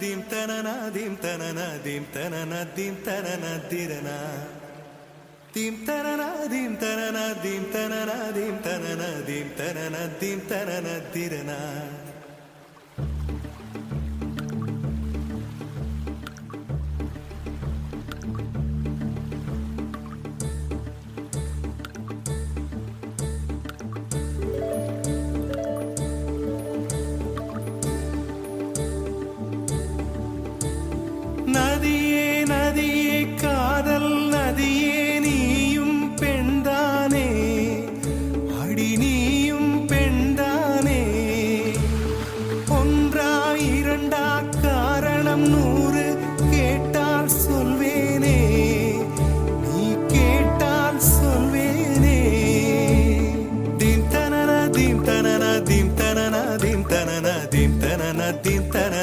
theme தனனா theme தனனா theme தனனா தீம் தனனா திரனா தீம் தனனா தீம் தனனா தீம் தனனா தீம் தனனா தீம் தனனா தீம் தனனா திரனா நதியே நதியே காதல் நதியே நீயும் பெண்தானே அடி நீயும் பெண்தானே ஒன்றா இரண்டா காரணம் 100 கேட்டால் சொல்வேனே நீ கேட்டால் சொல்வேனே தீம் தனனா தீம் தனனா தீம் தனனா தீம் தனனா தீம் தனனா தீம் தனனா